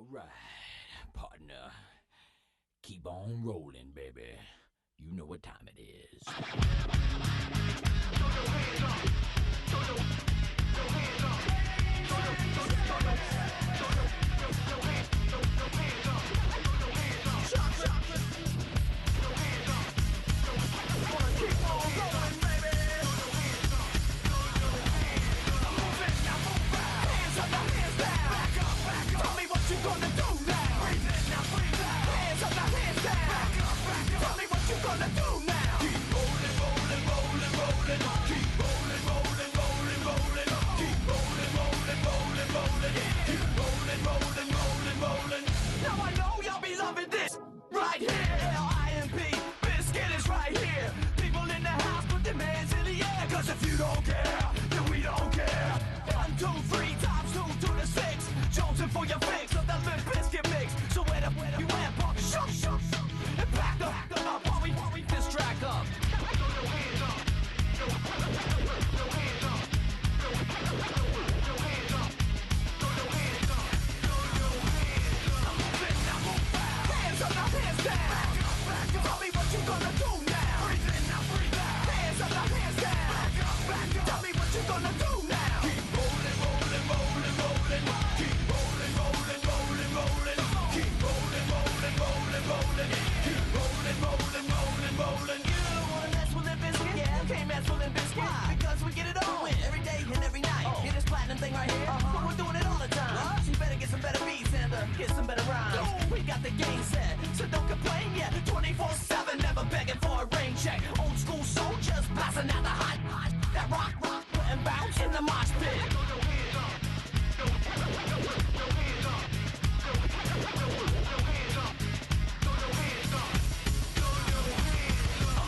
Alright, partner. Keep on rolling, baby. You know what time it is. Throw your hands up. Throw your hands up. Throw your hands up. Chop, chop. Throw your hands up. Wanna keep on rolling, baby. Throw your hands up. Move it, now move out. Hands up, now hands down. Back up, back up. Tell me what you gonna do now. Breathe in, now breathe out. Hands up, now hands down. Back up, back up. Tell me what you gonna do now. Keep rolling, rolling, rolling, rolling. Keep rolling, rolling, rolling, rolling. Keep rolling, rolling, rolling, rolling. Keep rolling, rolling, rolling, rolling. Now I know y'all be loving this right here. L-I-M-P, Biscuit is right here. People in the house, put their hands in the air. Cause if you don't care, then we don't care. 1, 2, 3 times 2 to the 6. Jonesing for your fix of that Limp Biscuit mix. So where the you at, punk? Shoot, shoot, shoot. And back up while we this track up. Throw your hands up. Throw your hands up. Throw your hands up. Throw your hands up. Throw your hands up. Now move it, now move out. Hands up, now hands down. Back up, back up. Tell me what you gonna do now. Breathe in, now breathe out. Hands up, now hands down. Back up, back up. Tell me what you gonna do now. Keep rolling, rolling, rolling, rolling. Keep rolling, rolling, rolling, rolling. Keep rolling, rolling, rolling, rolling. Keep rolling, rolling, rolling, rolling. You don't wanna mess with Limp Bizkit? Yeah, you can't mess with Limp Bizkit. Why? Because we get it on every day and every night. Hear this platinum thing right here? We're doing it all the time. So you better get some better beats and get some better rhymes. We got the game set, so don't complain yet. 24/7, never begging for a rain check. Old school soldiers blasting out the hot, that rock, and bounce in the mosh pit. Throw your hands up. Throw your hands up. Throw your hands up. Throw your hands up. Throw your hands up.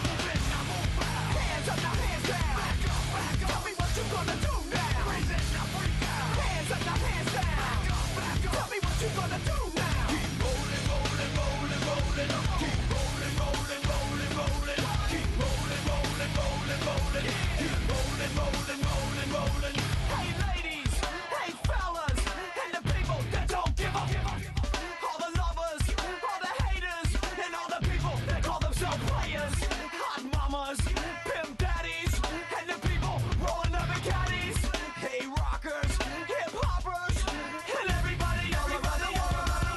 Move it, now move out. Hands up, now hands down. Back up, back up. Tell me what you gonna do now. Breathe in, now breathe out. Hands up, now hands down. Back up, back up. Tell me what you gonna do now. Keep rolling, rolling, rolling, rolling. Keep rolling, rolling, rolling, rolling. Keep rolling, rolling, rolling, rolling. Keep rolling, rolling, rolling, rolling. Hey ladies, hey fellas, and the people that don't give up. All the lovers, all the haters, and all the people that call themselves players. Hot mamas, pimp daddies, and the people rolling up in caddies. Hey rockers, hip hoppers, and everybody, everybody, everybody.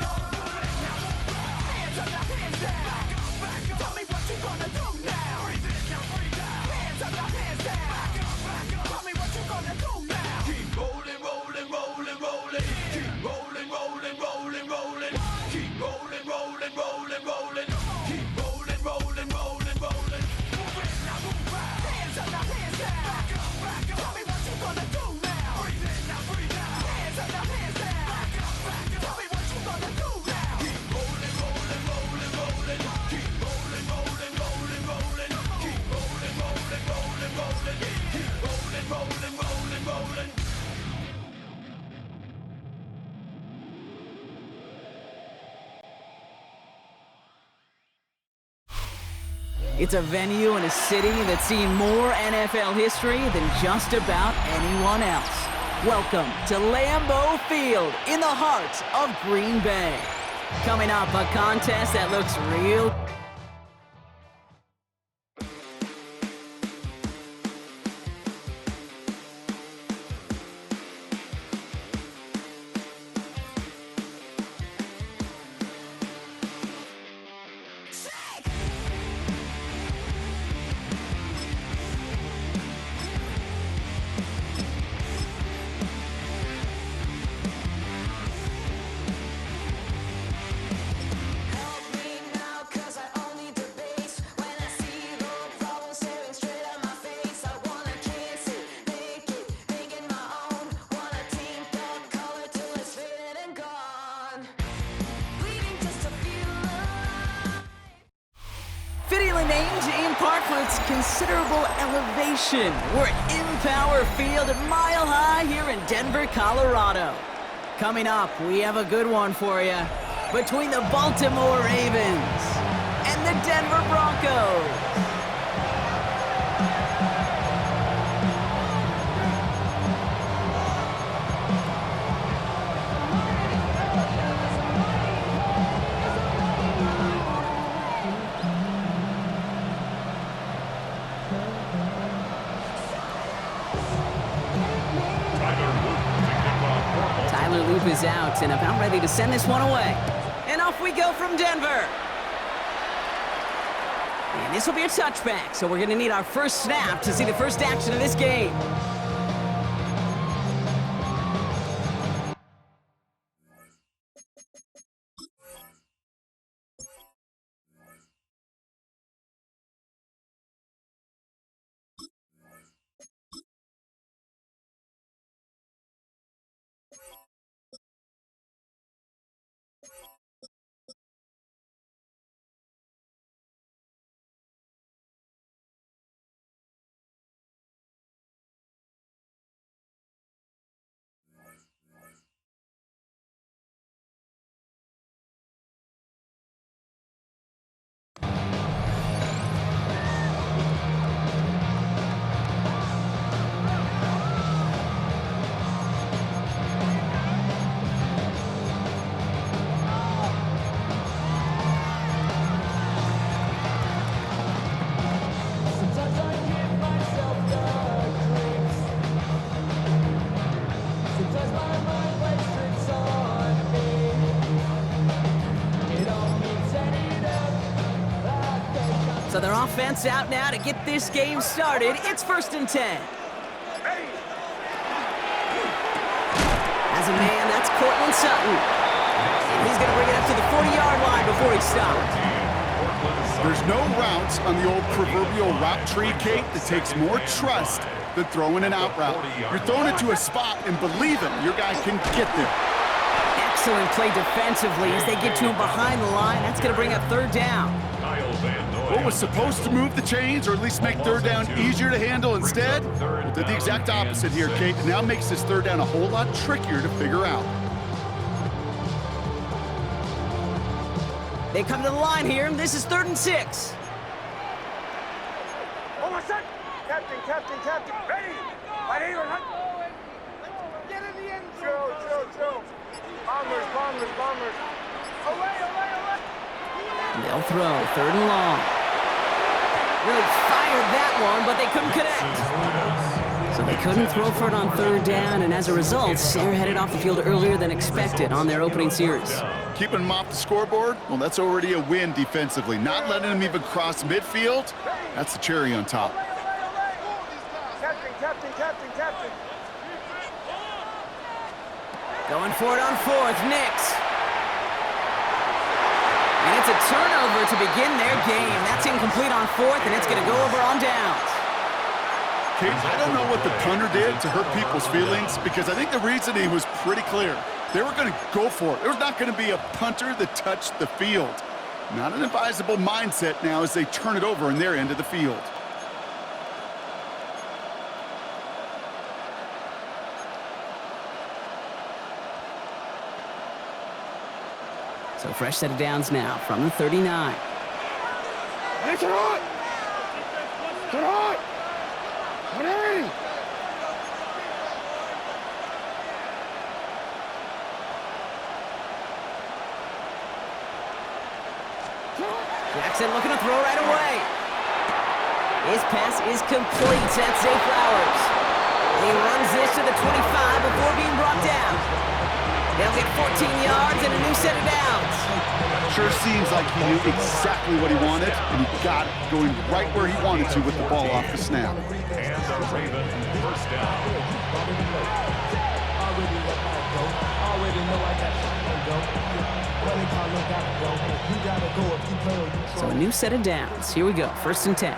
Hands up, now hands down. Back up, back up. Tell me what you gonna do now. Breathe in, now breathe out. Hands up, now hands down. Back up, back up. Tell me what you gonna do now. Keep rolling, rolling, rolling, rolling. Keep rolling, rolling, rolling, rolling. Keep rolling, rolling, rolling, rolling. Keep rolling, rolling, rolling, rolling. Move it, now move out. Hands up, now hands down. Back up, back up. Tell me what you gonna do now. Breathe in, now breathe out. Hands up, now hands down. Back up, back up. Tell me what you gonna do now. Keep rolling, rolling, rolling, rolling. Keep rolling, rolling, rolling, rolling. Keep rolling, rolling, rolling, rolling. Keep rolling, rolling, rolling, rolling. It's a venue in a city that's seen more NFL history than just about anyone else. Welcome to Lambeau Field in the heart of Green Bay. Coming up, a contest that looks real. Fittingly named in part for its considerable elevation. We're at Empower Field, Mile High here in Denver, Colorado. Coming up, we have a good one for you. Between the Baltimore Ravens and the Denver Broncos. loop is out and about ready to send this one away. And off we go from Denver. And this will be a touchback, so we're going to need our first snap to see the first action of this game. So their offense out now to get this game started. It's 1st and 10. As a man, that's Cortland Sutton. And he's going to bring it up to the 40-yard line before he stops. There's no routes on the old proverbial route tree, Kate, that takes more trust than throwing an out route. You're throwing it to a spot and believing your guy can get there. Excellent play defensively as they get to him behind the line. That's going to bring up 3rd down. What was supposed to move the chains or at least make 3rd down easier to handle instead? Well, did the exact opposite here, Kate, and now makes this 3rd down a whole lot trickier to figure out. They come to the line here, and this is 3rd and 6. Oh, my son! Captain! Ready! Right here, hunt! Get in the end zone! Chill! Bombers! Away! They'll throw 3rd and long. Really fired that one, but they couldn't connect. So they couldn't throw for it on 3rd down, and as a result, they're headed off the field earlier than expected on their opening series. Keeping them off the scoreboard? Well, that's already a win defensively. Not letting them even cross midfield, that's the cherry on top. Captain! Going for it on 4th, Nix. And it's a turnover to begin their game. That's incomplete on 4th, and it's going to go over on downs. Kate, I don't know what the punter did to hurt people's feelings because I think the reasoning was pretty clear. They were going to go for it. There's not going to be a punter that touched the field. Not an advisable mindset now as they turn it over in their end of the field. So fresh set of downs now from the 39. It's hot! Ready! Jackson looking to throw right away. His pass is complete. That's Zay Flowers. He runs this to the 25 before being brought down. They'll get 14 yards and a new set of downs. Sure seems like he knew exactly what he wanted, and he got it, going right where he wanted to with the ball off the snap. And the Raven, 1st down. So a new set of downs. Here we go. 1st and 10.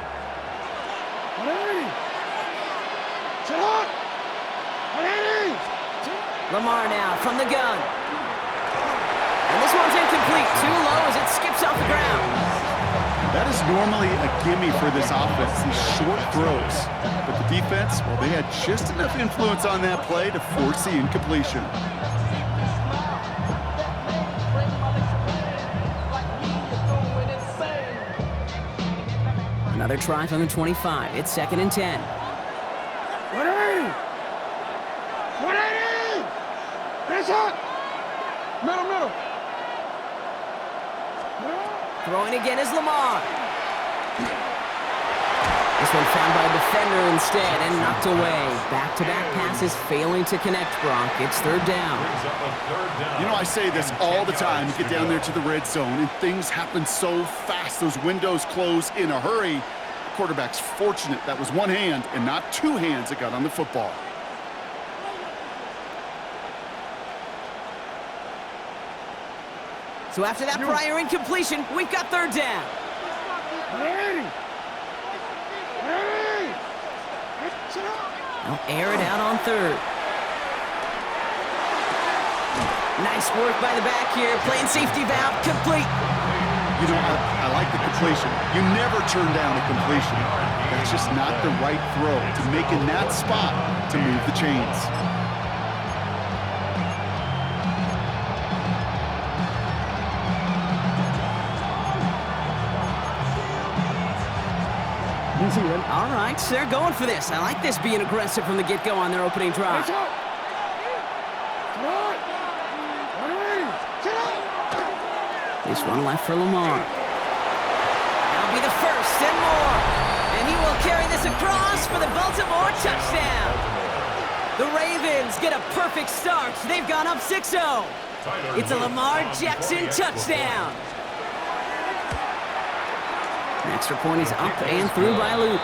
Lamar now from the gun. And this one's incomplete. Too low as it skips off the ground. That is normally a gimme for this offense, these short throws. But the defense, well, they had just enough influence on that play to force the incompletion. Another try from the 25. It's 2nd and 10. Middle. Throwing again is Lamar. This one found by a defender instead and knocked away. Back-to-back passes failing to connect, Bronk. It's third down. Brings up a third down. You know, I say this all the time. You get down there to the red zone, and things happen so fast. Those windows close in a hurry. The quarterback's fortunate that was one hand and not two hands that got on the football. So after that prior incompletion, we've got third down. They'll air it out on third. Nice work by the back here. Playing safety valve complete. You know, I like the completion. You never turn down a completion. That's just not the right throw to make in that spot to move the chains. All right, so they're going for this. I like this being aggressive from the get-go on their opening drive. This one left for Lamar. That'll be the first and more. And he will carry this across for the Baltimore touchdown. The Ravens get a perfect start. They've gone up 6-0. It's a Lamar Jackson touchdown. An extra point is up and through by Luke.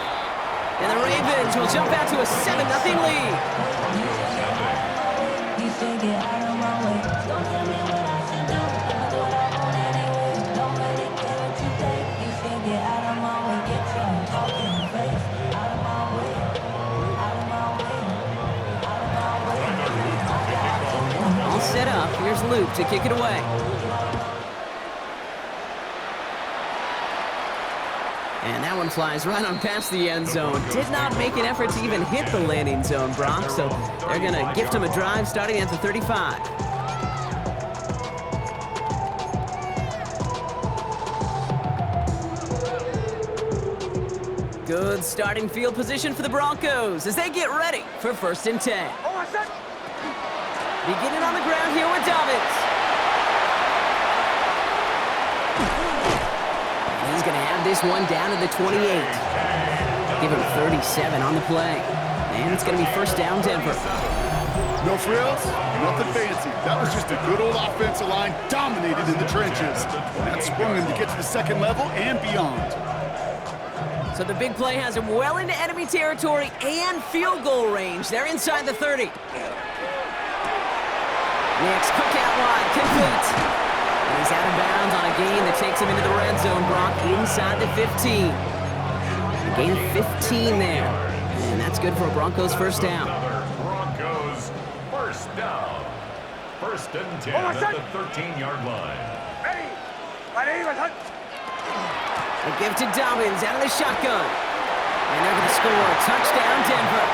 And the Ravens will jump out to a 7-0 lead. All set up. Here's Luke to kick it away. And that one flies right on past the end zone. Did not make an effort to even hit the landing zone, Bronx, so they're going to gift him a drive starting at the 35. Good starting field position for the Broncos as they get ready for 1st and 10. Beginning on the ground here with Dobbins. He's going to have this one down to the 28. Give him 37 on the play. And it's going to be 1st down, Denver. No frills, nothing fancy. That was just a good old offensive line dominated in the trenches. That sprung him to get to the second level and beyond. So the big play has him well into enemy territory and field goal range. They're inside the 30. Next, quick out wide, complete. And he's out of bounds on a gain that takes him into the red zone, Brock, inside the 15. A gain of 15 there. And that's good for a Broncos 1st down. Broncos 1st down. 1st and 10 at the 13-yard line. They give to Dobbins out of the shotgun. And they're going to score a touchdown, Denver.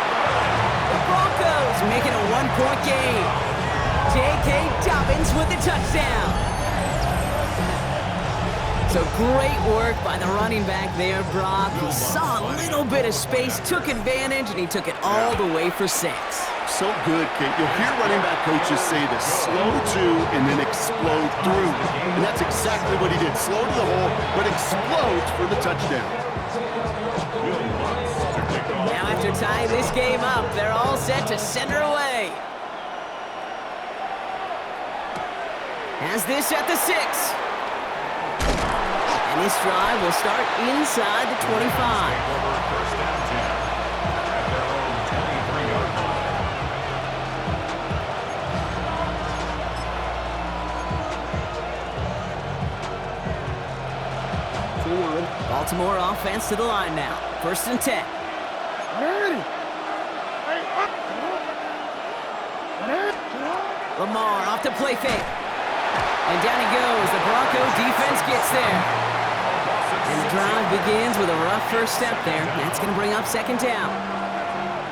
The Broncos making a 1-point game. J.K. Dobbins with the touchdown. So great work by the running back there, Brock. He saw a little bit of space, took advantage, and he took it all the way for 6. So good, Kate. You'll hear running back coaches say this: slow to and then explode through. And that's exactly what he did. Slow to the hole, but explodes for the touchdown. Now after tying this game up, they're all set to send her away. Has this at the 6. And this drive will start inside the 25. 1st and 10 at their own 23-yard line. Baltimore offense to the line now. 1st and 10. Lamar off the play fake. And down he goes. The Bronco defense gets there. And the drive begins with a rough first step there. That's going to bring up 2nd down.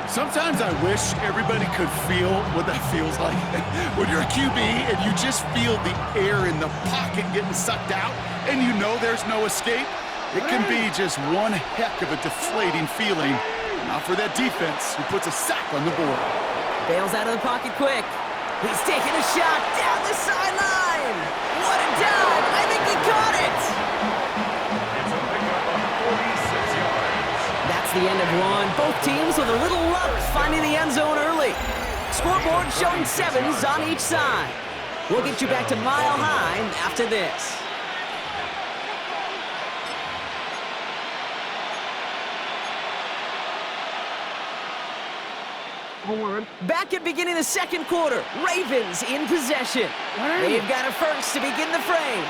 Sometimes I wish everybody could feel what that feels like. When you're a QB and you just feel the air in the pocket getting sucked out and you know there's no escape, it can be just one heck of a deflating feeling. Not for that defense who puts a sack on the board. Bails out of the pocket quick. He's taking a shot down the sideline. What a dive. I think he caught it. It's a pickup of 46 yards. That's the end of one. Both teams with a little luck finding the end zone early. Scoreboard showing 7s on each side. We'll get you back to Mile High after this. Back at beginning the second quarter, Ravens in possession. They've got a first to begin the frame.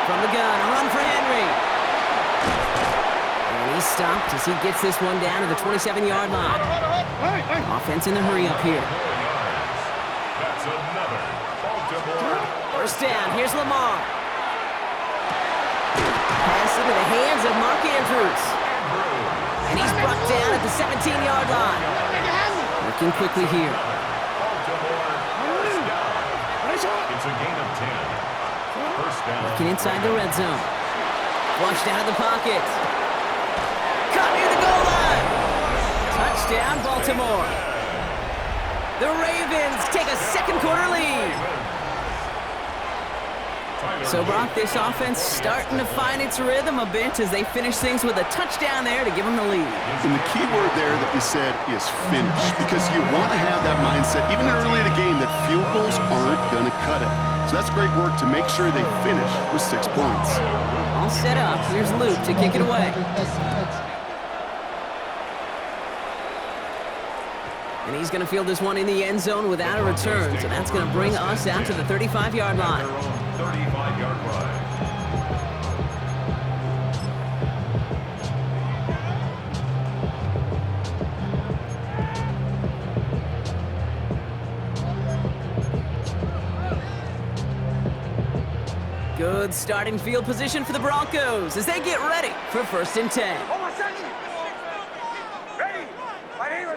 From the gun, a run for Henry. And he's stopped as he gets this one down to the 27-yard line. Offense in the hurry up here. That's another Baltimore. First down, here's Lamar. Pass into the hands of Mark Andrews. And he's brought down at the 17-yard line. Working quickly here. Baltimore first down. It's a gain of 10. First down. Working inside the red zone. Flushed out of the pocket. Caught near the goal line. Touchdown, Baltimore. The Ravens take a second quarter lead. So, Brock, this offense starting to find its rhythm a bit as they finish things with a touchdown there to give them the lead. And the key word there that we said is finish, because you want to have that mindset, even early in the game, that field goals aren't going to cut it. So that's great work to make sure they finish with 6 points. All set up. Here's Luke to kick it away. And he's going to field this one in the end zone without a return. So that's going to bring us out to the 35-yard line. 35-yard line. Good starting field position for the Broncos as they get ready for 1st and 10. Ready? My name is...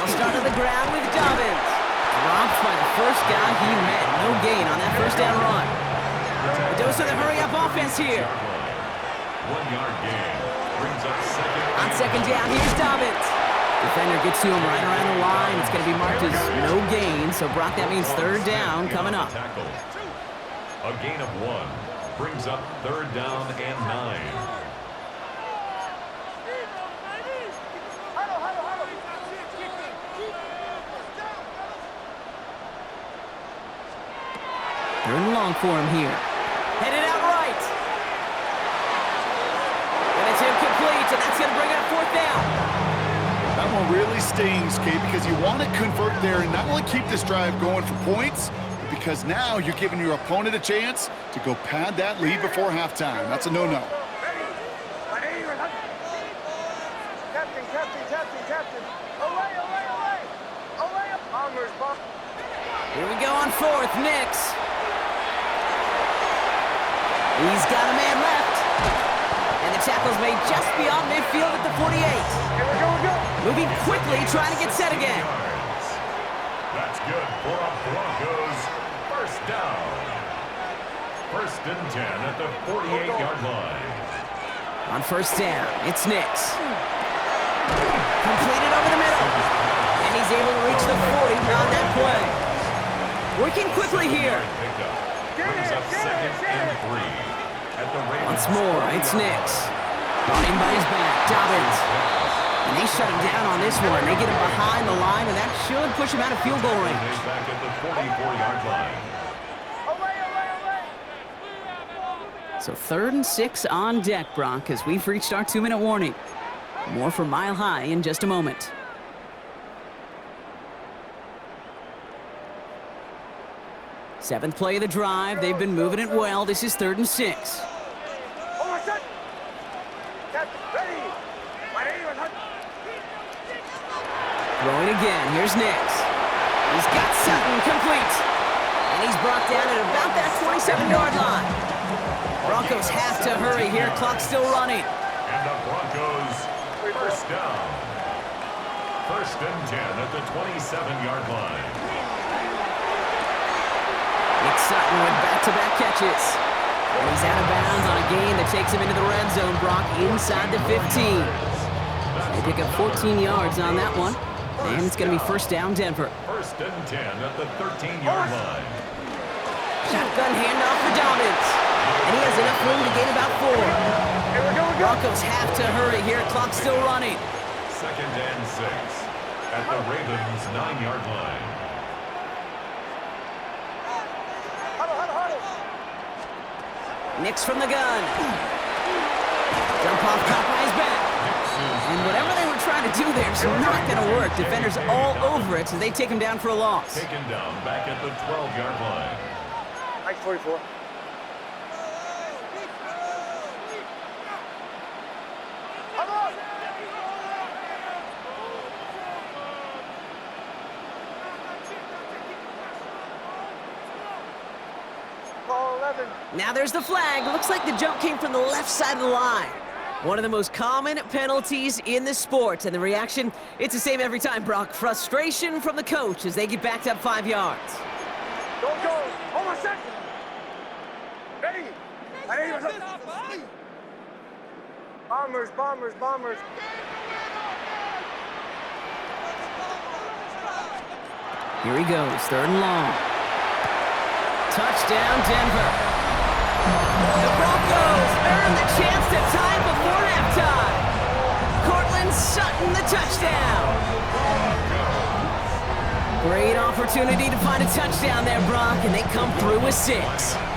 They'll start on the ground with Dobbins. Dropped by the first guy he met. No gain on that first down run. The dose of the hurry-up offense here. 1-yard gain. Brings up second. On second down, here's Dobbins. Defender gets to him right around the line. It's going to be marked as no gain. So, Brock, that means 3rd down coming up. A gain of 1. Brings up 3rd down and 9. They're in long for him here. Headed out right. And it's incomplete, and that's going to bring up 4th down. That one really stings, Kate, because you want to convert there and not only keep this drive going for points, but because now you're giving your opponent a chance to go pad that lead before halftime. That's a no-no. Captain. Away. Onwards, Bob. Here we go on 4th, Nix. He's got a man left. And the tackle's made just beyond midfield at the 48. Here we go. Moving quickly, trying to get set again. That's good for a Broncos first down. 1st and 10 at the 48-yard line. On 1st down, it's Nix. Completed over the middle. And he's able to reach the 40 on that play. Working quickly here. Brings up 2nd and 3 at the Ravens. Once more, it's Nix. Brought in by his back, Dobbins. And they shut him down on this one. They get him behind the line, and that should push him out of field goal range. Back at the 44-yard line. So 3rd and 6 on deck, Brock, as we've reached our 2-minute warning. More from Mile High in just a moment. Seventh play of the drive. They've been moving it well. This is 3rd and 6. Throwing again. Here's Nix. He's got Sutton complete. And he's brought down at about that 27-yard line. Broncos have to hurry here. Clock's still running. And the Broncos first down. 1st and 10 at the 27-yard line. Nick Sutton with back-to-back catches. And he's out of bounds on a gain that takes him into the red zone. Brock inside the 15. They pick up 14 yards on that one. And it's going to be first down, Denver. First and 10 at the 13-yard line. Shotgun handoff for Dobbins. And he has enough room to gain about 4. Here we go. Broncos have to hurry here. Clock's still running. Second and 6 at the Ravens' 9-yard line. Nix from the gun. Jump off Popeye's back. And whatever they were trying to do there is not going to work. Defenders all over it, so they take him down for a loss. Taken down back at the 12-yard line. Mike 44. Call 11. Now there's the flag. Looks like the jump came from the left side of the line. One of the most common penalties in the sport. And the reaction, it's the same every time, Brock. Frustration from the coach as they get backed up 5 yards. Don't go. Hold on a second. Ready? I need you. Bombers. Here he goes, 3rd and long. Touchdown, Denver. The Broncos earn the chance to tie before halftime. Cortland Sutton, the touchdown. Great opportunity to find a touchdown there, Brock, and they come through with 6.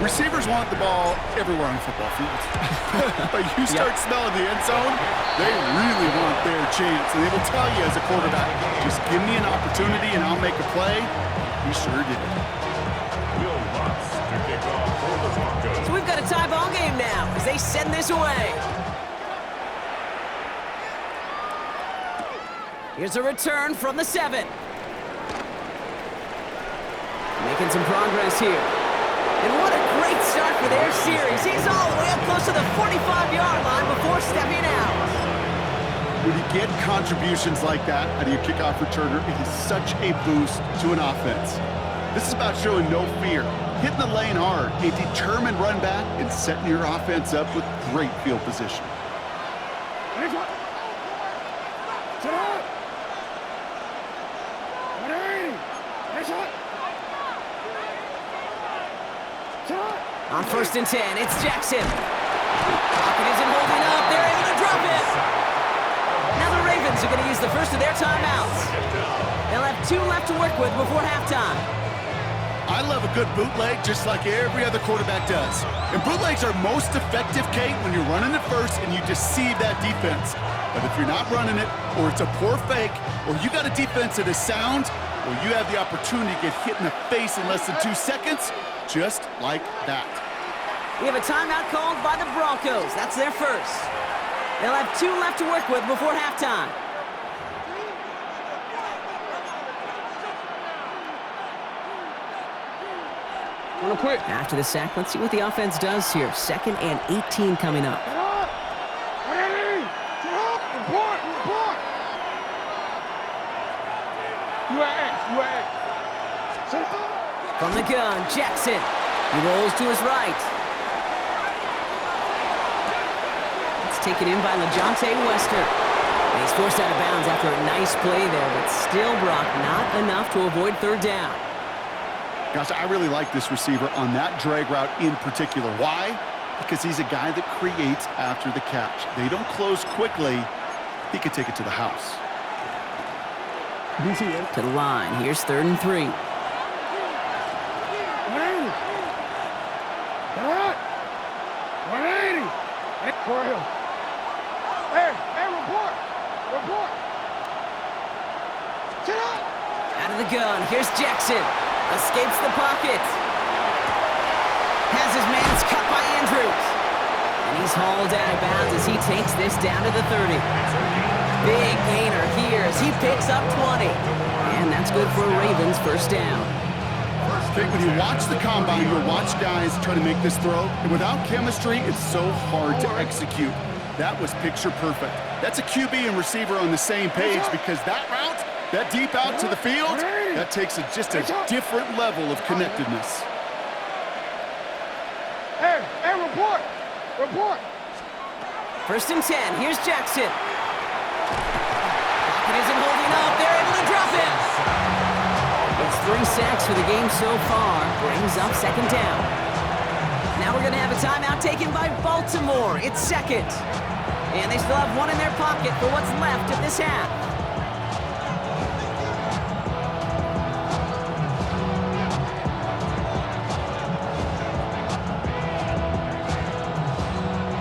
Receivers want the ball everywhere on the football field. But you start smelling the end zone, they really want their chance. And they will tell you as a quarterback, just give me an opportunity and I'll make a play. He sure did. Will Lutz to kick off for the Broncos. So we've got a tie ball game now as they send this away. Here's a return from the 7. Making some progress here. And what a great start for their series. He's all the way up close to the 45-yard line before stepping out. When you get contributions like that out of your kickoff returner, it is such a boost to an offense. This is about showing no fear, hitting the lane hard, a determined run back, and setting your offense up with great field position. On 1st and 10, it's Jackson. Pocket isn't holding up. They're able to drop it. Now the Ravens are going to use the first of their timeouts. They'll have 2 left to work with before halftime. I love a good bootleg just like every other quarterback does. And bootlegs are most effective, Kate, when you're running it first and you deceive that defense. But if you're not running it, or it's a poor fake, or you got a defense that is sound, or you have the opportunity to get hit in the face in less than 2 seconds, just like that. We have a timeout called by the Broncos. That's their first. They'll have 2 left to work with before halftime. Real quick. After the sack, let's see what the offense does here. 2nd and 18 coming up. Report. UAX. From the gun, Jackson. He rolls to his right. It's taken in by LeJohntay Wester. And he's forced out of bounds after a nice play there, but still, Brock, not enough to avoid 3rd down. Gosh, I really like this receiver on that drag route in particular. Why? Because he's a guy that creates after the catch. They don't close quickly. He could take it to the house. To the line. Here's 3rd and 3. Out of the gun. Here's Jackson. Escapes the pocket. Has his man cut by Andrews. And he's hauled out of bounds as he takes this down to the 30. Big gainer here as he picks up 20. And that's good for a Ravens first down. Okay, when you watch the combine, you'll watch guys try to make this throw. And without chemistry, it's so hard to execute. That was picture perfect. That's a QB and receiver on the same page because that route, that deep out to the field, that takes just a different level of connectedness. Hey, report. 1st and 10. Here's Jackson. Pocket isn't holding up. They're able to drop for the game so far brings up second down. Now we're going to have a timeout taken by Baltimore. It's second. And they still have one in their pocket for what's left of this half.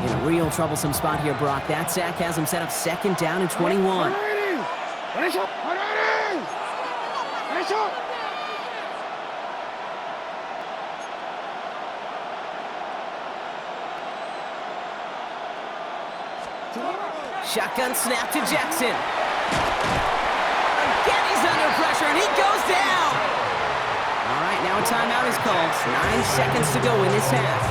In a real troublesome spot here, Brock. That sack has him set up second down and 21. Shotgun snap to Jackson. Again, he's under pressure, and he goes down. All right, now a timeout is called. 9 seconds to go in this half.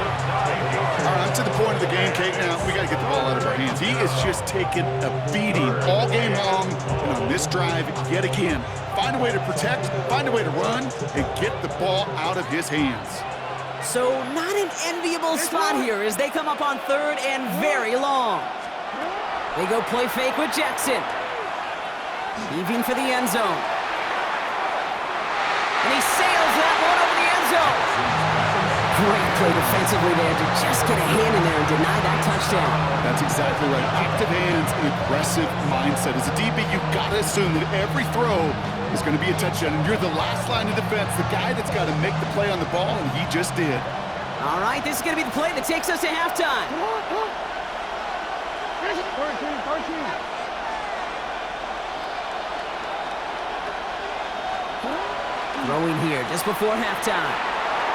All right, to the point of the game, Kate. Now, we got to get the ball out of our hands. He is just taking a beating all game long, and on this drive yet again. Find a way to protect, find a way to run, and get the ball out of his hands. So not an enviable spot here as they come up on third and very long. They go play fake with Jackson. Heaving for the end zone. And he sails that one over the end zone. Great play defensively there to just get a hand in there and deny that touchdown. That's exactly right. Active hands and aggressive mindset. As a DB, you've got to assume that every throw is going to be a touchdown. And you're the last line of defense, the guy that's got to make the play on the ball, and he just did. All right, this is going to be the play that takes us to halftime. Throwing here just before halftime.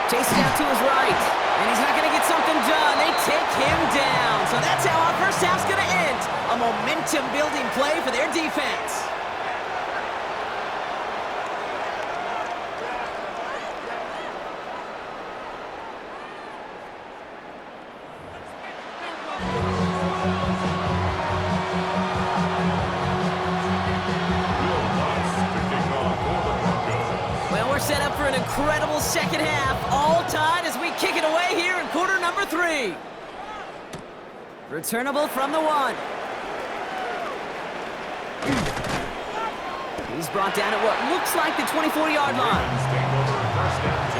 Chasing out to his right. And he's not going to get something done. They take him down. So that's how our first half's going to end. A momentum-building play for their defense. Set up for an incredible second half, all tied as we kick it away here in quarter number 3. Returnable from the 1. He's brought down at what looks like the 24-yard line. First down 10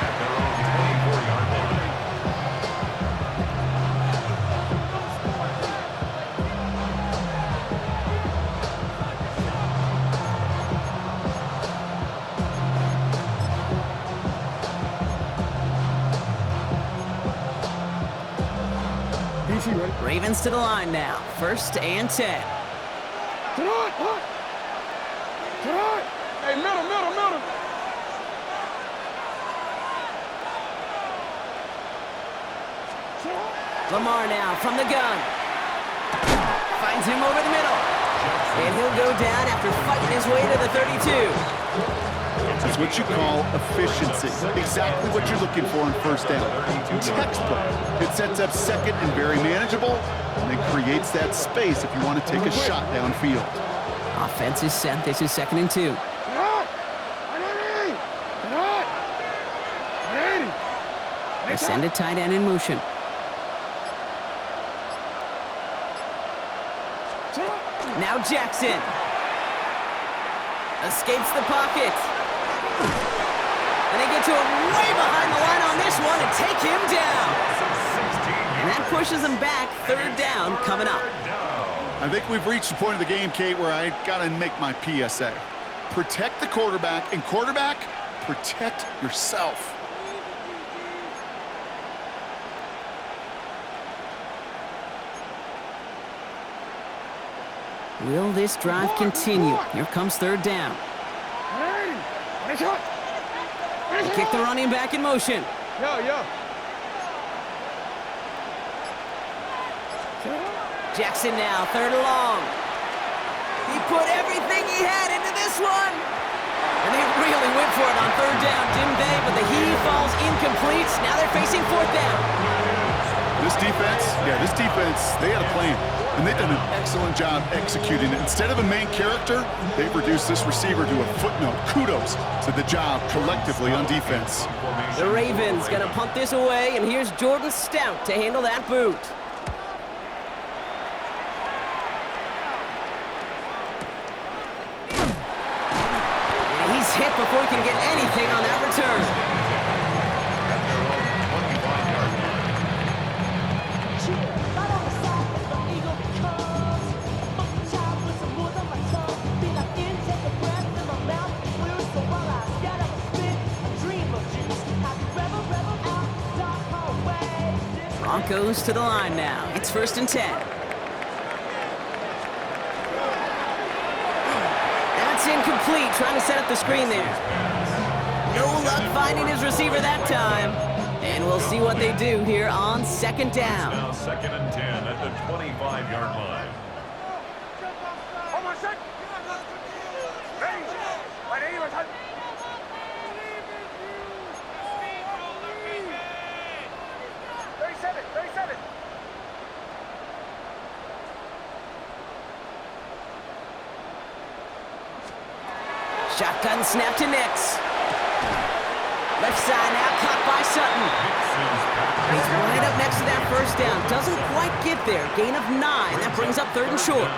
at their own 24-yard line. Ravens to the line now. First and 10. Hey, middle. Lamar now from the gun. Finds him over the middle. And he'll go down after fighting his way to the 32. It's what you call efficiency. Exactly what you're looking for in first down. Textbook. It sets up second and very manageable, and it creates that space if you want to take a shot downfield. Offense is set. This is second and 2. They send a tight end in motion. Now Jackson. Escapes the pocket. And they get to him way behind the line on this one and take him down. And that pushes them back. Third down coming up. I think we've reached the point of the game, Kate, where I got to make my PSA. Protect the quarterback, and quarterback, protect yourself. Will this drive continue? Here comes third down. They kick the running back in motion. Jackson now, third and long. He put everything he had into this one. And they really went for it on third down, didn't they? But the heave falls incomplete. Now they're facing fourth down. This defense, they had a plan. And they've done an excellent job executing it. Instead of a main character, they've reduced this receiver to a footnote. Kudos to the job collectively on defense. The Ravens gonna punt this away, and here's Jordan Stout to handle that boot. And he's It's hit before he can get anything on that return. At their own 25-yard line. Broncos to the line now. It's 1st and 10. That's incomplete. Trying to set up the screen there. No luck finding his receiver that time. And we'll see what they do here on 2nd down. Now 2nd and 10 at the 25-yard line. Shotgun snap to Nix. Left side now, caught by Sutton. He's right up next to that 1st down. Doesn't quite get there. Gain of 9. That brings up 3rd and short.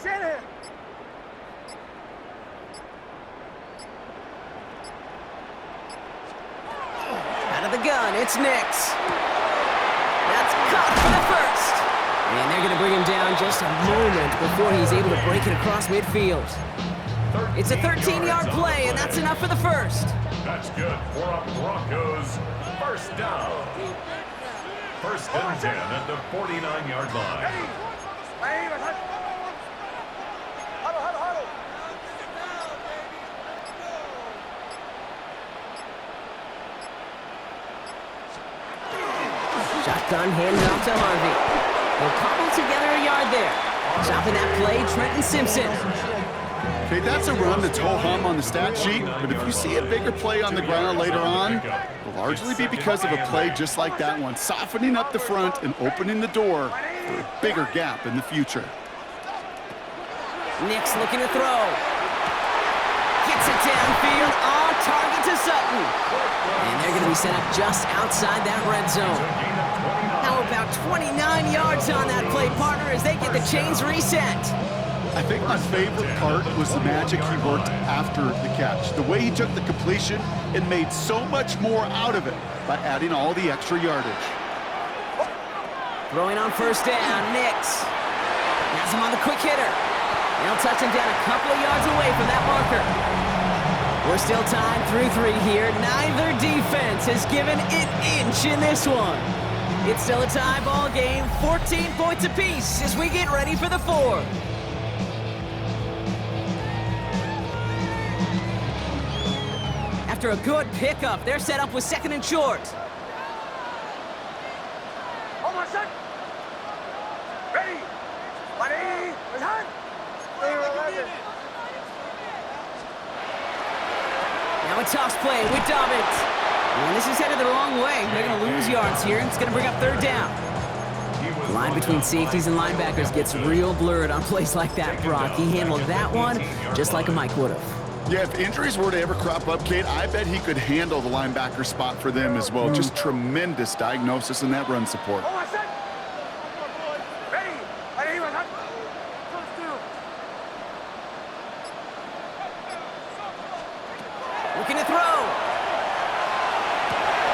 Shanahan! Out of the gun, it's Nix. That's caught for the 1st. And they're going to bring him down just a moment before he's able to break it across midfield. It's a 13-yard play, and that's enough for the 1st. That's good for a Broncos 1st down. 1st and 10 at the 49-yard line. Shotgun handoff to Harvey. He'll cobble together a yard there. Stopping that play, Trenton Simpson. Okay, that's a run that's ho-hum on the stat sheet, but if you see a bigger play on the ground later on, it'll largely be because of a play just like that one, softening up the front and opening the door for a bigger gap in the future. Nix looking to throw. Gets it downfield, on target to Sutton. And they're going to be set up just outside that red zone. How about 29 yards on that play, partner, as they get the chains reset? I think my favorite part was the magic he worked after the catch. The way he took the completion and made so much more out of it by adding all the extra yardage. Throwing on 1st down, Nix. Has him on the quick hitter. They'll touch him down a couple of yards away from that marker. We're still tied 3-3 here. Neither defense has given an inch in this one. It's still a tie ball game, 14 points apiece as we get ready for the 4th. After a good pickup, they're set up with 2nd and short. Now a toss play with Dobbins. And this is headed the wrong way. They're going to lose yards here, and it's going to bring up 3rd down. The line between safeties and linebackers gets real blurred on plays like that, Brock. He handled that one just like a Mike would have. Yeah, if injuries were to ever crop up, Kate, I bet he could handle the linebacker spot for them as well. Just tremendous diagnosis in that run support. Looking to throw.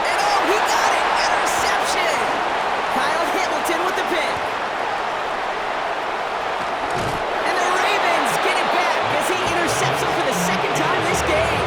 And oh, he got it! Interception! Kyle Hamilton with the pick. And the Ravens get it back as he intercepts him for the 2nd time this game.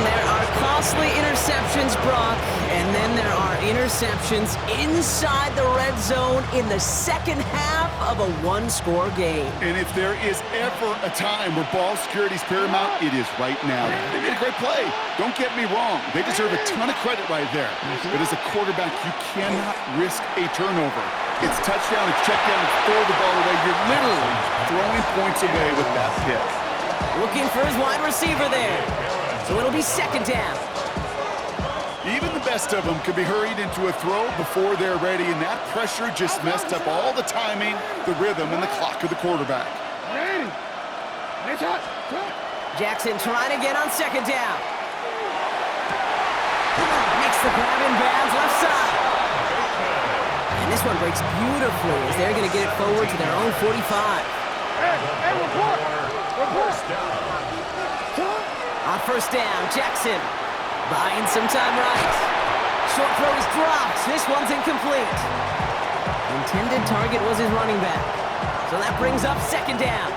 There are costly interceptions, Brock, and then there are interceptions inside the red zone in the 2nd half of a 1-score game. And if there is ever a time where ball security is paramount, it is right now. They made a great play. Don't get me wrong. They deserve a ton of credit right there. But as a quarterback, you cannot risk a turnover. It's touchdown, it's check down, it's throw the ball away. You're literally throwing points away with that pick. Looking for his wide receiver there. So it'll be 2nd down. Even the best of them could be hurried into a throw before they're ready, and that pressure just messed up all the timing, the rhythm, and the clock of the quarterback. Jackson trying to get on second down. Makes the grab in bounds left side. And this one breaks beautifully as they're going to get it forward to their own 45. Report! On first down, Jackson buying some time right. Short throw is dropped. This one's incomplete. Intended target was his running back. So that brings up second down.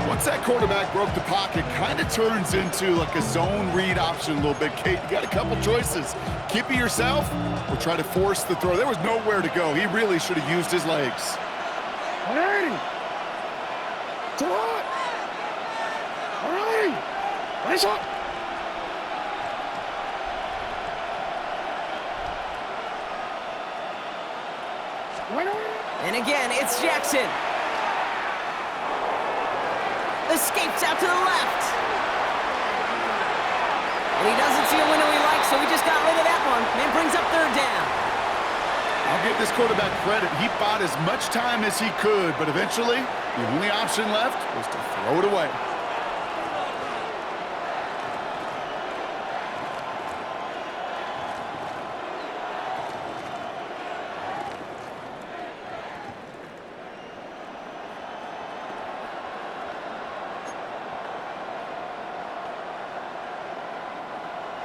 Once that quarterback broke the pocket, kind of turns into like a zone read option a little bit. Kate, you got a couple choices. Keep it yourself or try to force the throw. There was nowhere to go. He really should have used his legs. And again, it's Jackson. Escapes out to the left. And he doesn't see a window he likes, so he just got rid of that one. And brings up third down. I'll give this quarterback credit. He bought as much time as he could, but eventually, the only option left was to throw it away.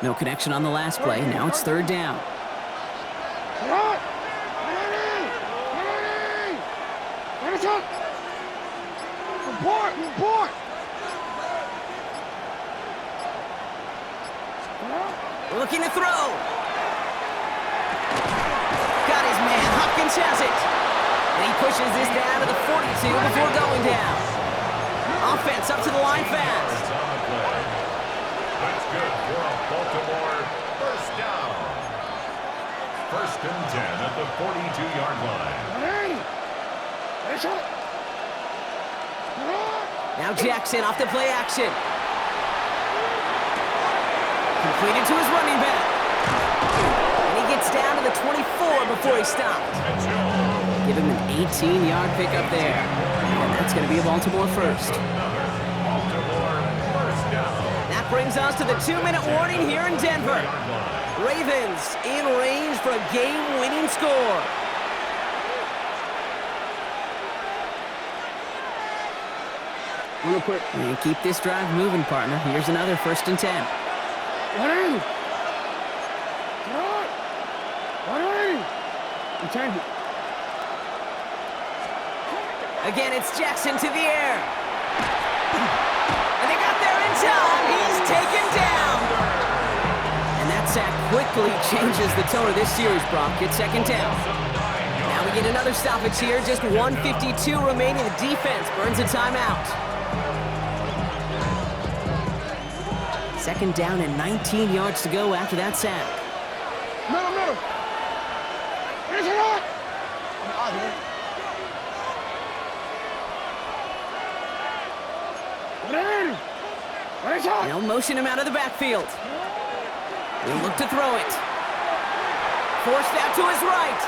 No connection on the last play. Now it's third down. Looking to throw. Got his man. Hopkins has it. And he pushes this down to the 42 before going down. Offense up to the line fast. That's good for a Baltimore first down. First and 10 at the 42-yard line. Now Jackson off the play action. Completed to his running back. And he gets down to the 24 before he stopped. Give him an 18-yard pickup there. And that's going to be a Baltimore first. Baltimore first down. That brings us to the 2-minute warning here in Denver. Ravens in range for a game-winning score. And keep this drive moving, partner. Here's another first and 10. Again, it's Jackson to the air. And they got there in time. He's taken down. And that sack quickly changes the tone of this series, Brock. It's second down. Now we get another stoppage here. Just 1:52 remaining. The defense burns a timeout. Second down and 19 yards to go after that sack. They'll motion him out of the backfield. He'll look to throw it. Forced out to his right.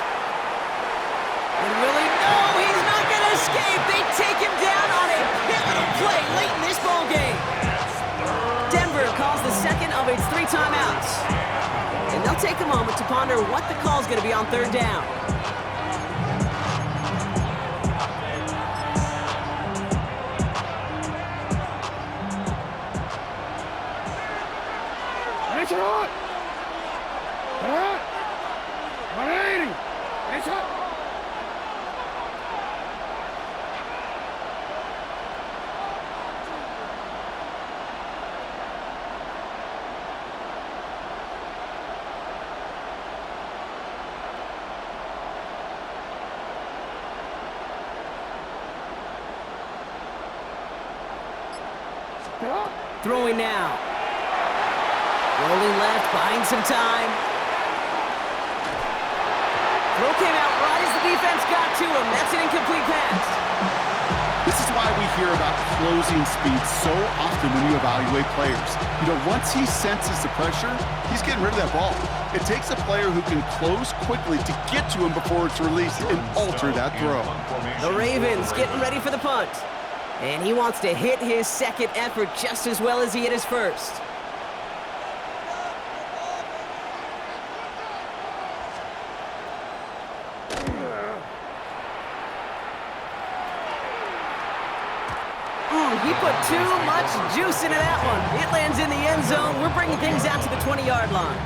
And really, no, he's not going to escape. They take him down on a pivotal play late in this ball game. Denver calls the second of its 3 timeouts. And they'll take a moment to ponder what the call's going to be on third down. Throwing now. Rolling left, buying some time. Throw came out right as the defense got to him. That's an incomplete pass. This This is why we hear about closing speed so often when you evaluate players. You know, once he senses the pressure, he's getting rid of that ball. It takes a player who can close quickly to get to him before it's released and alter that throw. The Ravens getting ready for the punt. And he wants to hit his second effort just as well as he hit his first. He put too much juice into that one. It lands in the end zone. We're bringing things out to the 20-yard line.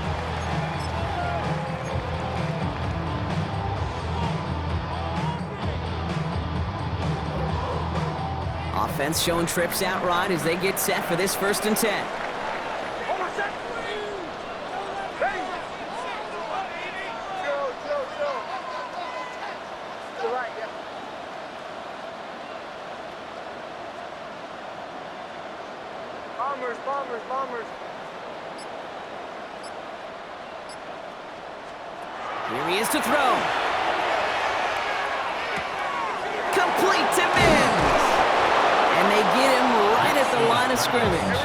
Offense showing trips out right as they get set for this 1st and 10. Bombers. Here he is to throw. Complete to Mims. And they get him right at the line of scrimmage.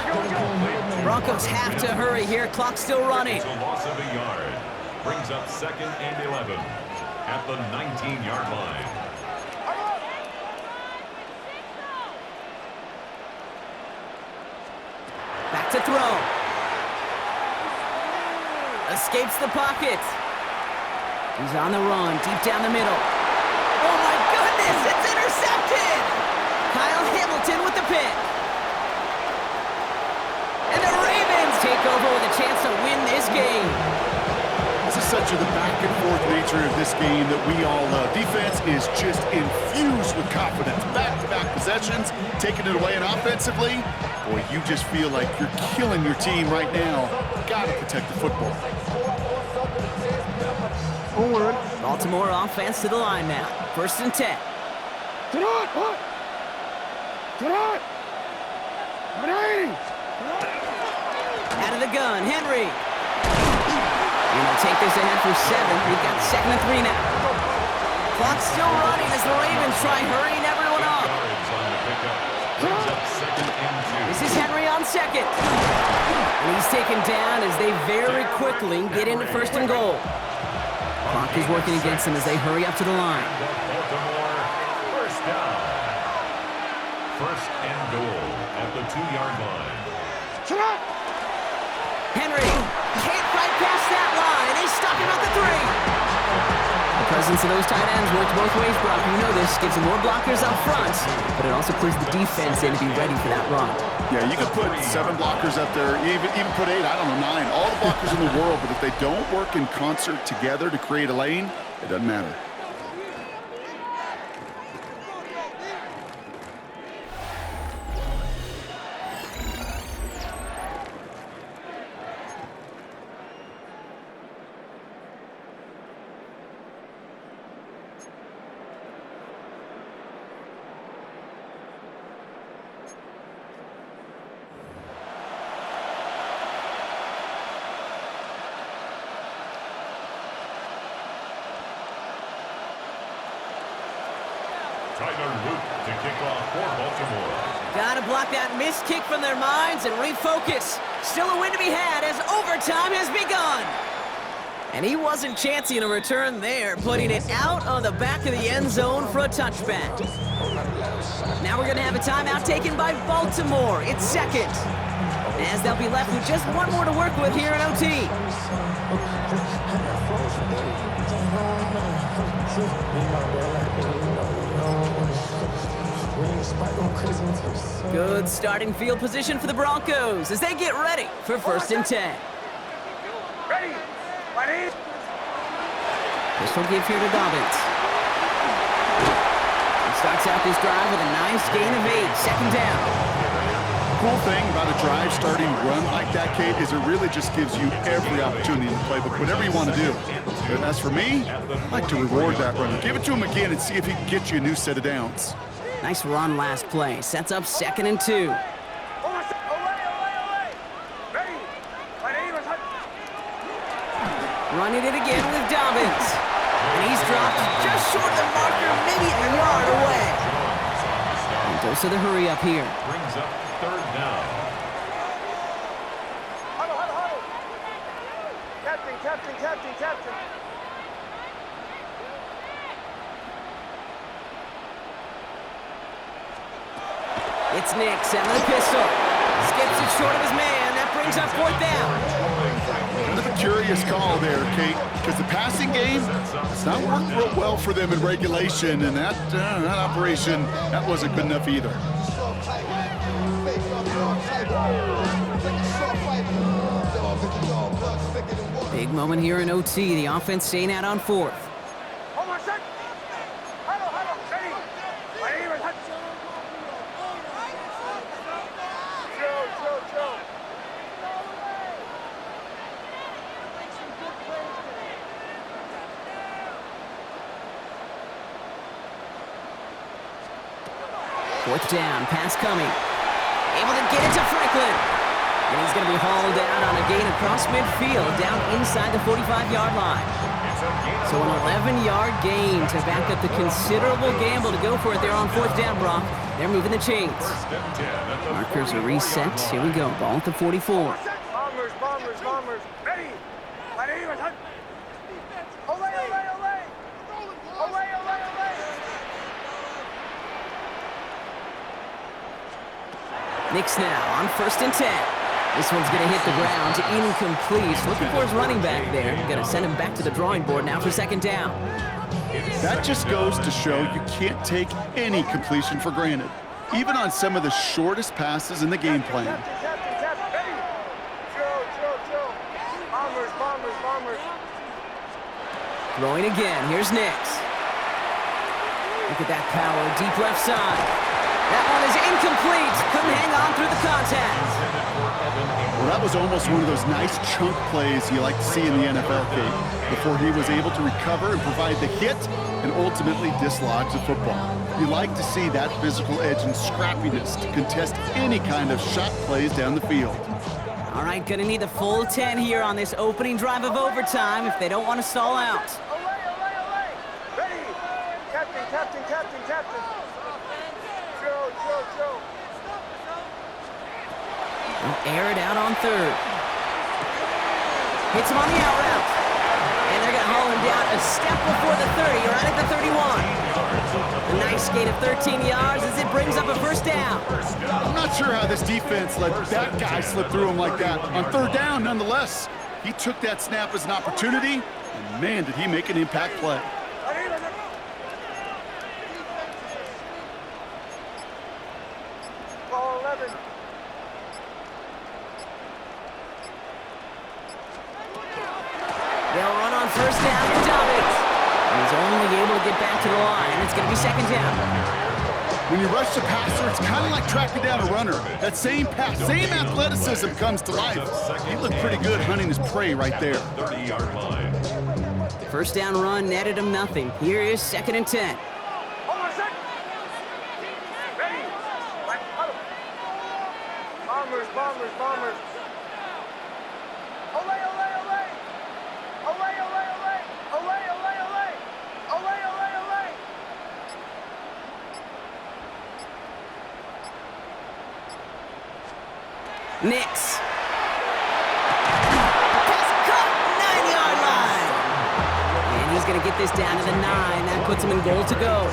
Broncos have to hurry here. Clock's still running. It's a loss of a yard. Brings up 2nd and 11 at the 19-yard line. Back to throw. Escapes the pocket. He's on the run, deep down the middle. Oh my goodness, it's intercepted! Kyle Hamilton with the pick. And the Ravens take over with a chance to win this game. This is such the back and forth nature of this game that we all love. Defense is just infused with confidence. Back-to-back possessions, taking it away, and offensively, boy, you just feel like you're killing your team right now. Got to protect the football. Baltimore offense to the line now. 1st and 10. Out of the gun, Henry. And he'll take this ahead for 7. We've got 2nd and 3 now. Clock's still running as the Ravens try hurrying everyone up. This is Henry on 2nd. And he's taken down as they very quickly get into 1st and goal. Clock is working against them as they hurry up to the line. Baltimore, 1st down. 1st and goal at the 2-yard line. Henry can't fight past that line. He's stuck him at the 3. The presence of those tight ends works both ways, Brock. You know this. Gives them more blockers up front, but it also clears the defense in to be ready for that run. Yeah, you could put 7 blockers up there, even put 8, I don't know, 9. All the blockers in the world, but if they don't work in concert together to create a lane, it doesn't matter. Tyler Luke to kick off for Baltimore. Gotta block that missed kick from their minds and refocus. Still a win to be had as overtime has begun. And he wasn't chancing a return there, putting it out on the back of the end zone for a touchback. Now we're gonna have a timeout taken by Baltimore. It's 2nd, as they'll be left with just 1 more to work with here in OT. Good starting field position for the Broncos as they get ready for 1st and 10. Ready. This will give here to Dobbins. He starts out this drive with a nice gain of 8, 2nd down. The cool thing about a drive starting run like that, Kate, is it really just gives you every opportunity in the playbook, whatever you want to do. But as for me, I like to reward that runner. Give it to him again and see if he can get you a new set of downs. Nice run last play. Sets up 2nd and 2. Running it again with Dobbins. And he's dropped just short of the marker, maybe a yard away. dose of the hurry up here. Brings up third down. Huddle, huddle, huddle. Captain, captain, captain, captain. It's Nick, setting the pistol. Skips it short of his man. That brings up fourth down. Kind of a curious call there, Kate, because the passing game, it's not worked real well for them in regulation, and that operation, that wasn't good enough either. Big moment here in OT. The offense staying out on fourth. Hold on, set. Huddle, huddle, ready. Ready, even touch. Chill. Fourth down, pass coming. Able to get it to Franklin. And he's going to be hauled out on a gain across midfield, down inside the 45-yard line. So an 11-yard gain to back up the considerable gamble to go for it there on fourth down, Brock. They're moving the chains. Markers are reset. Here we go. Ball at the 44. Bombers. Ready. Ready, even touch. Olay. Knicks now on 1st and 10. This one's going to hit the ground, incomplete. Looking for his running back there. Going to send him back to the drawing board now for second down. That just goes to show you can't take any completion for granted, even on some of the shortest passes in the game plan. Captain. Ready. Chill. Bombers. Throwing again. Here's Nix. Look at that power. Deep left side. That one is incomplete. Couldn't hang on through the contact. Well, that was almost one of those nice chunk plays you like to see in the NFL, Kate, before he was able to recover and provide the hit and ultimately dislodge the football. You like to see that physical edge and scrappiness to contest any kind of shot plays down the field. All right, gonna need the full 10 here on this opening drive of overtime if they don't want to stall out. Olay. Ready. Captain. Chill. They'll air it out on third. Hits him on the out route. And they're gonna haul him down a step before the 30, right at the 31. A nice gain of 13 yards as it brings up a first down. I'm not sure how this defense let that guy slip through him like that. On third down, nonetheless, he took that snap as an opportunity, and man, did he make an impact play. Ball 11. They'll run on first down to Dobbins. He's only able to get back to the line. It's going to be second down. When you rush the passer, it's kind of like tracking down a runner. That same pass, same athleticism comes to life. He looked pretty good hunting his prey right there. 30-yard line. First down run netted him nothing. Here is second and 10. Hold on a sec. Ready. Right, huddle. Bombers. Olay. Nix. Pass caught, 9-yard line. And he's going to get this down to the 9. That puts him in goal to go.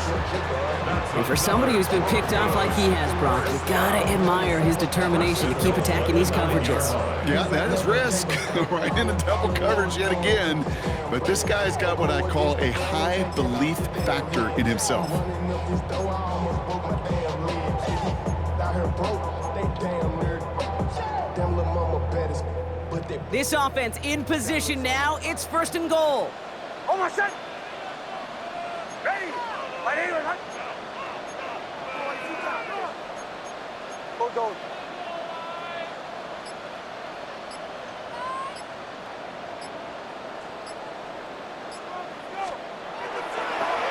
And for somebody who's been picked off like he has, Brock, you got to admire his determination to keep attacking these coverages. Yeah, that is risk. Right into double coverage yet again. But this guy's got what I call a high belief factor in himself. This offense in position now. It's first and goal. Almost set. Ready. Ready. Go.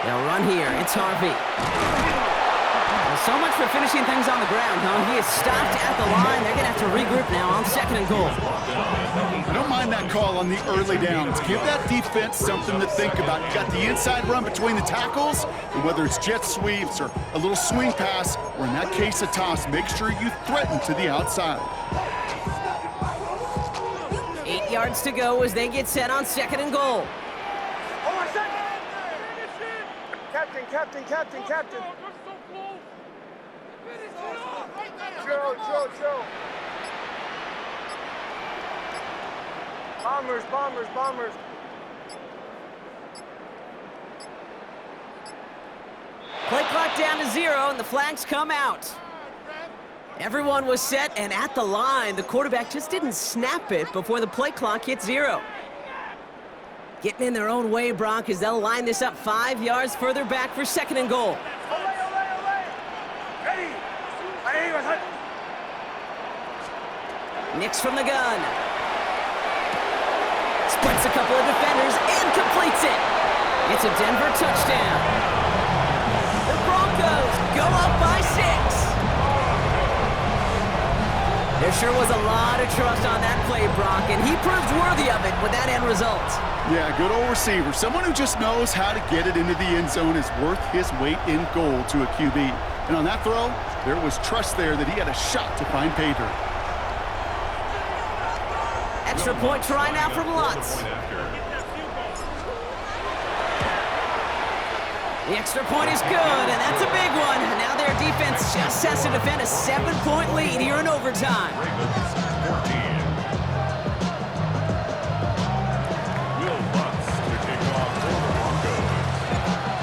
They'll run here. It's Harvey. Well, so much for finishing things on the ground, huh? He is stopped at the line. They're going to have to regroup now on second and goal. I don't mind that call on the early downs. Give that defense something to think about. You got the inside run between the tackles, and whether it's jet sweeps or a little swing pass, or in that case a toss, make sure you threaten to the outside. 8 yards to go as they get set on 2nd and goal. Captain. Chill. Bombers. Play clock down to 0, and the flags come out. Everyone was set and at the line. The quarterback just didn't snap it before the play clock hit 0. Getting in their own way, Brock, as they'll line this up 5 yards further back for 2nd and goal. Ready. Nix from the gun. Splits a couple of defenders and completes it. It's a Denver touchdown. The Broncos go up by 6. There sure was a lot of trust on that play, Brock, and he proved worthy of it with that end result. Yeah, good old receiver. Someone who just knows how to get it into the end zone is worth his weight in gold to a QB. And on that throw, there was trust there that he had a shot to find pay dirt. Extra point try now from Lutz. The extra point is good, and that's a big one. Now their defense just has to defend a 7-point lead here in overtime.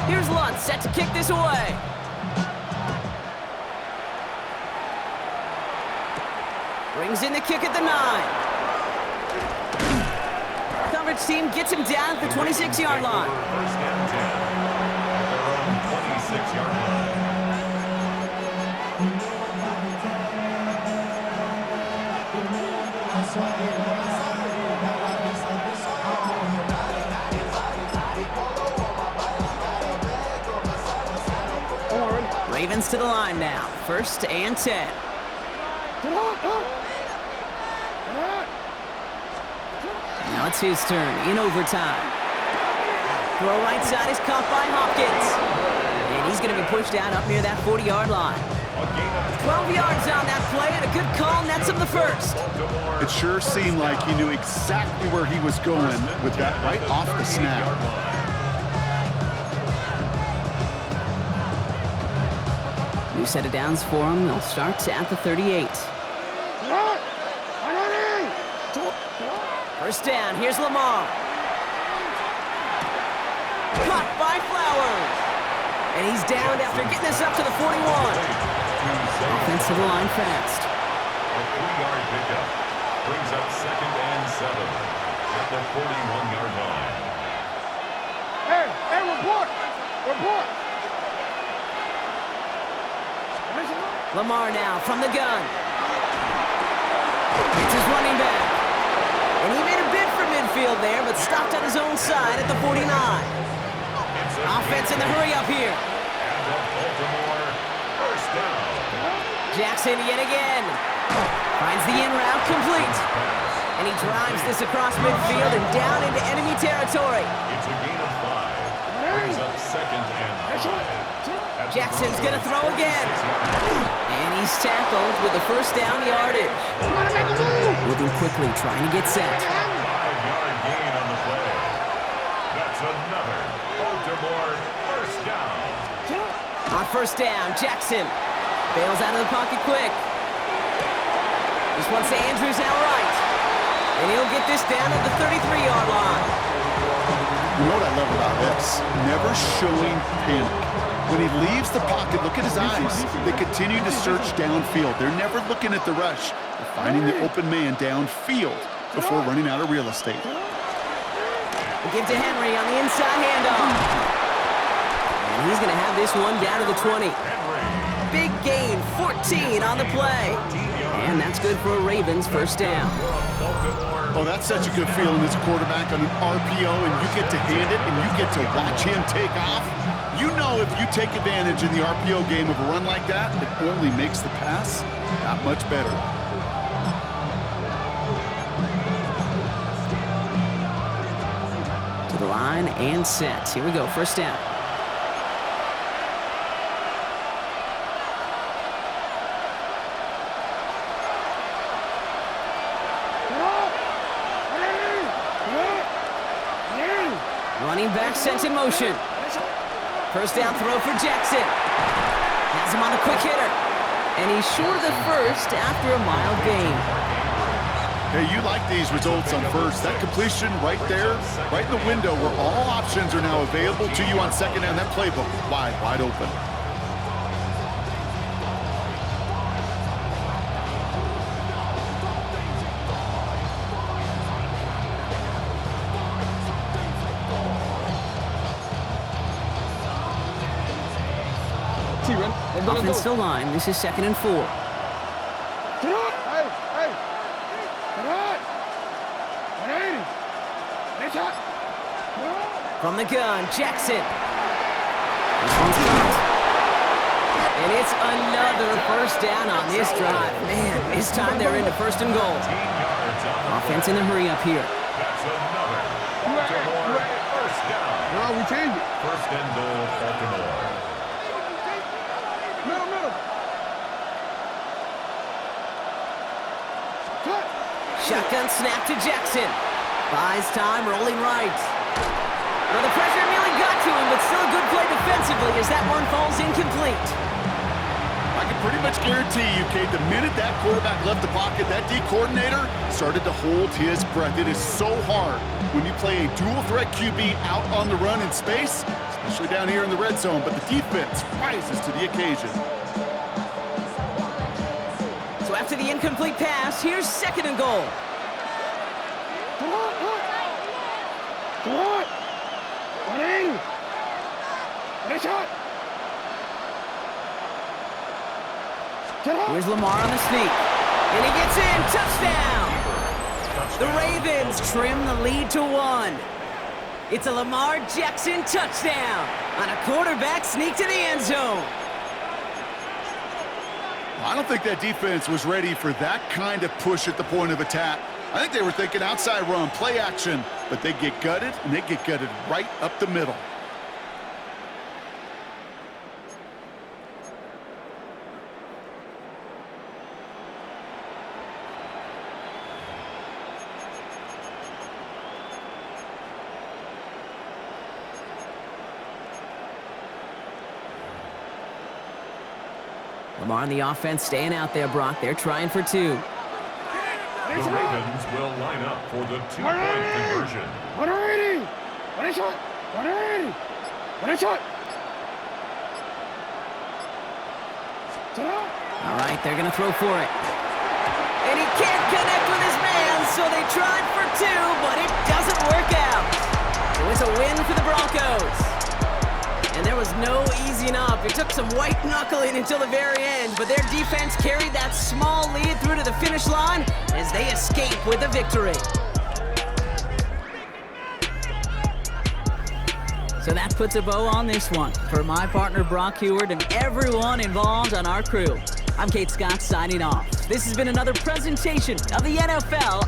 Here's Lutz set to kick this away. Brings in the kick at the 9. Coverage team gets him down at the 26-yard line. First and 10. Their own 26-yard line. Ravens to the line now. 1st and 10. Now it's his turn in overtime. Throw right side is caught by Hopkins. And he's going to be pushed out up near that 40-yard line. 12 yards on that play, and a good call nets him the 1st. It sure seemed like he knew exactly where he was going with that right off the snap. New set of downs for him. They'll start at the 38. 1st down. Here's Lamar. Caught by Flowers. And he's down after getting this up to the 41. Offense to the line fast. A 3-yard pickup brings up 2nd and 7 at the 41-yard line. Hey, report. Lamar now from the gun. It's his running back. And he made a bid for midfield there, but stopped on his own side at the 49. Offense in the hurry up here. And the Baltimore first down. Jackson yet again. Finds the in route complete. And he drives this across midfield and down into enemy territory. It's a gain of 5. Brings up 2nd and 5. Jackson's going to throw again. And he's tackled with the 1st down yardage. Moving quickly, trying to get set. 5-yard gain on the play. That's another Baltimore first down. On 1st down, Jackson bails out of the pocket quick. This one's to Andrews out right. And he'll get this down at the 33-yard line. You know what I love about this? Never showing panic. When he leaves the pocket, look at his eyes. They continue to search downfield. They're never looking at the rush. They're finding the open man downfield before running out of real estate. We'll give to Henry on the inside handoff. And he's going to have this one down to the 20. Big gain, 14 on the play. And that's good for a Ravens 1st down. Oh, that's such a good feeling as a quarterback on an RPO, and you get to hand it, and you get to watch him take off. You know if you take advantage in the RPO game of a run like that, it only makes the pass that much better. line and set. Here we go, first down. Running back sent in motion. First down throw for Jackson. Has him on a quick hitter. And he's short of the first after a mild gain. Hey, you like these results on first. That completion right there, right in the window where all options are now available to you on second down. That playbook wide open. Offensive line, this is 2nd and 4. From the gun, Jackson. This one's caught. And it's another first down on this drive. Man, this time they're into 1st and goal. Offense in a hurry up here. That's another Baltimore first down. No, we change it. 1st and goal, Baltimore. Middle. Cut. Shotgun snap to Jackson. Buys time, rolling right. Well, the pressure nearly got to him, but still a good play defensively as that one falls incomplete. I can pretty much guarantee you, Kate, the minute that quarterback left the pocket, that D coordinator started to hold his breath. It is so hard when you play a dual-threat QB out on the run in space, especially down here in the red zone, but the defense rises to the occasion. So after the incomplete pass, here's 2nd and goal. Come on. 180. Nice shot. Here's Lamar on the sneak. And he gets in. Touchdown! The Ravens trim the lead to 1. It's a Lamar Jackson touchdown on a quarterback sneak to the end zone. I don't think that defense was ready for that kind of push at the point of attack. I think they were thinking outside run, play action, but they get gutted, and they get gutted right up the middle. Lamar on the offense staying out there, Brock. They're trying for 2. The Ravens will line up for the 2-point conversion. 180. One shot. 180. One shot. All right, they're going to throw for it. And he can't connect with his man, so they tried for 2, but it doesn't work out. So it's a win for the Broncos. And there was no easing up. It took some white knuckling until the very end, but their defense carried that small lead through to the finish line as they escape with a victory. So that puts a bow on this one. For my partner Brock Heward and everyone involved on our crew, I'm Kate Scott signing off. This has been another presentation of the NFL